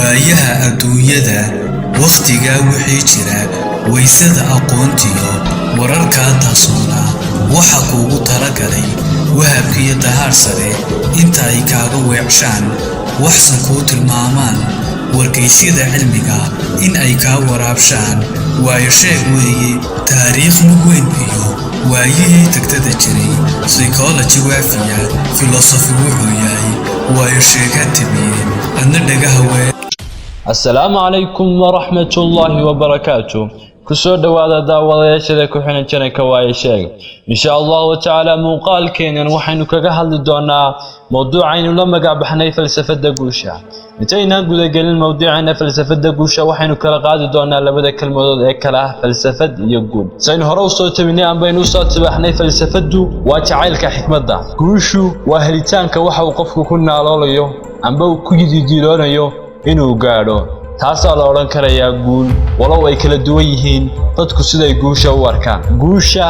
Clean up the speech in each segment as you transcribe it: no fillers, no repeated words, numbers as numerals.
waayaha adduunyada wakhtigaa wixii jira waysada aqoontiyo wararkaa taasuna waxa kuugu talagalay wahabkiiyo dahaar sare inta ay kaaga weecshaan waxsan kuu tilmaamaan wargaysyada cilmiga in ay kaa waraabshaan waayo sheeg weeye taariikh mug weyn iyo waayihii tagtada jiray psychology waafiya filosofi wuxuu yahay waayo sheegaa timiye adna dhagaha wee السلام عليكم ورحمة الله وبركاته كسو دوادا داوadayaashada ku xiran channelka waaye sheeg insha Allah ta'ala muuqaalkeenan waxaynu kaga hadli doonaa mowduucaynu la magac baxnay falsafada guusha intayna guda galin mowduucayna falsafada guusha waxaynu kala qaadi doonaa labada kelmadood ee kala ah falsafad iyo guul saynu hore u soo tabinay aanbaynu soo tabaxnay falsafadu waa jacaylka xikmadda guushu waa helitaanka waxa uu qofku ku naaloolayo amba ku yidiidoonayo inuu gaadho taas la oran karayaa guul walow ay kala duwan yihiin dadku siday guusha u arkaan guusha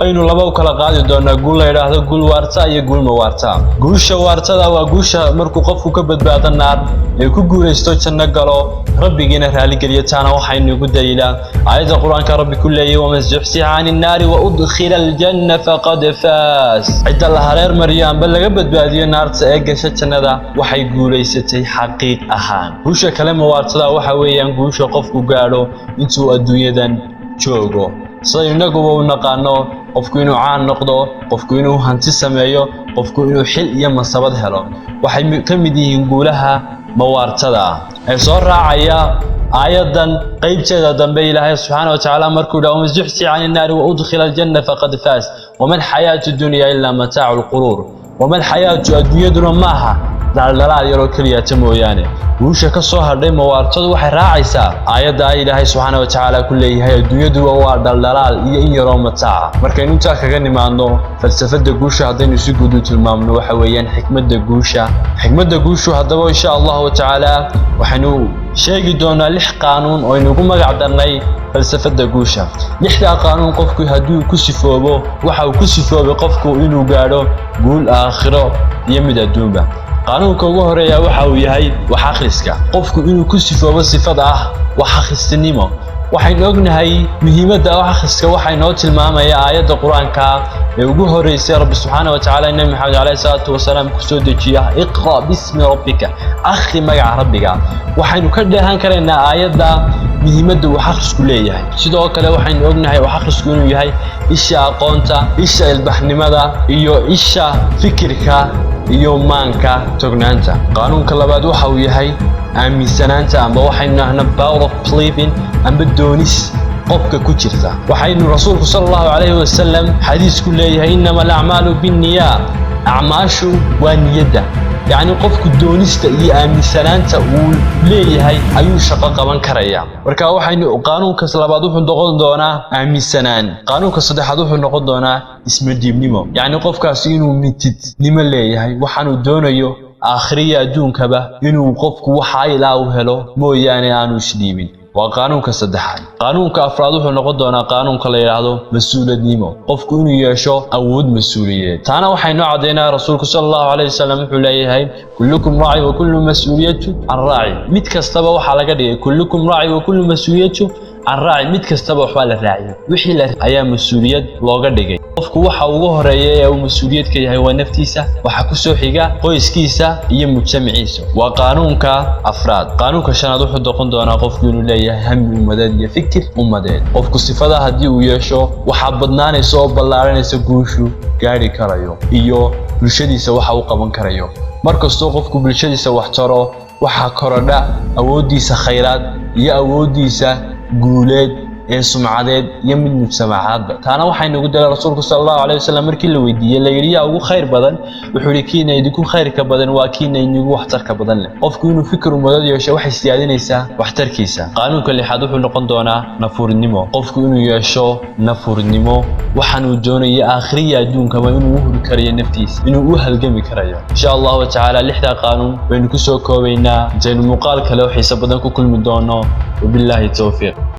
aynu laba kala qaadi doonaa guul la yiraahdo guul waarta iyo guul ma waarta guusha waartada waa guusha markuu qofku ka badbaado naar ee ku guuleysto janno galo rabbigiina raali geliyo taana waxaynu ugu daliilaa aayada quraanka rabbi ku leeyahay wa masjuhsiha 'anil naari wa udkhila al-janna faqad faas cidda la hareer mariyaan bal laga badbaadiyo naarta ee gasha jannada waxay guuleysatay xaqiiq ahaan guusha kale ma waartada waxa weeyaan guusha qofku gaadho intuu adduunyadan joogo saynagu uu naqaano qofku inuu caan noqdo qofku inuu hanti sameeyo qofku inuu xil iyo masabad helo waxay ka mid yihiin guulaha mawaartada ay soo raacaya aayadan qaybteeda dambe Ilaahay subhanahu wa ta'ala markuu dhaw masjuhsi 'anil naari wa udkhila al-janna faqad faas waman hayatu dunya illa mata'ul qurur waman hayatu adduunyaduna maaha daldalaal yaro kaliya mooyaane guusha ka soo hadhay mawaartadu waxay raacaysaa aayada Ilaahay subhanahu wa ta'ala ku leeyahay adduunyadu waa daldalaal iyo in yaro mataac markaynu inta kaga nimaadno falsafada guusha hadaynu si guud u tilmaamno waxa weeyaan xikmadda guushu hadaba insha Allah ta'ala waxaynu sheegi doonaa 6 qaanuun oo inagu magac darnay falsafada guusha 6 qaanuun qofku haduu ku sifoobo waxa uu ku sifoobay qofku inuu gaadho guul aakhiro iyo mid adduunba qaanuunka ugu horeeya waxa uu yahay wax akhriska qofku inuu ku sifoobo sifad ah wax akhrisnimo waxaynu ognahay muhiimadda wax akhriska waxay noo tilmaamaya aayada quraanka ee ugu horeysay rabbi subhanahu wa ta'ala nabi maxamed alayhi salatu wasalaam ku soo dejiya iqra bismi rabbika akhri magaca rabbiga waxaynu ka dheehan karaynaa aayada muhiimadda wax akhrisku leeyahay sidoo kale waxaynu ognahay wax akhrisku inuu yahay isha aqoonta isha ilbaxnimada iyo isha fikirka iyo maanka tognaanta qaanuunka labaad waxa uu yahay aaminsanaanta amba waxaynu nahnaa power of believing amba doonis qofka ku jirta waxaynu rasuulku sallallahu alayhi wasallam xadiis ku leeyahay inama al-a'malu bin-niyyat a'maashu waa niyada يعني qofku doonista iyo aaminsanaanta uu leeyahay ayuu shaqo qaban karaya marka waxaynu qaanuunka labaad wuxuu noqon doonaa aaminsanaan qaanuunka saddexaad wuxuu noqon doonaa ismadiibnimo yani qofkaasi inuu mitidnimo leeyahay waxaanu doonayo aakhiriya adduunkaba inuu qofku waxa ilaa uu helo mooyaane aanu isdhiibin waa qaanuunka saddexaad qaanuunka afraad wuxuu noqon doonaa qaanuunka la yiraahdo mas'uuliyadnimo qofku inuu yeesho awood mas'uuliyeed taana waxaynu cadeynaa rasuulku sallallahu alayhi wasallam wuxuu leeyahay kullukum raa'i wa kullu mas'uuliyatu an raa'i mid kastaba waxa laga dhigay kullukum raa'i wa kullu mas'uuliyatu an raa'i mid kastaba waxa la raaciyo wixii la ayaa mas'uuliyad looga dhigay qofku waxa ugu horeeya ee uu mas'uuliyad ka yahay waa naftiisa waxa ku soo xiga qoyskiisa iyo mujtamaciisa waa qaanuunka afraad qaanuunka shanaad wuxuu noqon doonaa qofku inuu leeyahay hami ummadeed iyo fikir ummadeed qofku sifada hadii uu yeesho waxa badnaanayso oo ballaaranaysa guushu gaari karayo iyo bulshadiisa waxa uu qaban karayo markastoo qofku bulshadiisa wax taro waxa korodha awoodiisa khayraad iyo awoodiisa guuleed ee sumcadeed iyo mid mujtamacaadba taana waxaynu ugu dalay rasuulku sallallahu alayhi wasallam markii la weydiiyay la yiri ugu khayr badan wuxuu kiina idinku khayrka badan waa kiina idinku waxtarka badan leh qofku inuu fikir ummadad yeesho waxay siyaadinaysaa waxtarkiisa qaanuunka lixaad wuxuu noqon doonaa nafuurnimo qofku inuu yeesho nafuurnimo waxaanu doonayaa aakhiriya adduunka inuu u huri karayo naftiisa inuu u halgami karayo insha Allah ta'ala 6 qaanuun baynu ku soo koobaynaa inaynu muuqaal kale oo xiiso badan ku kulmi doono wabillahi tawfiiq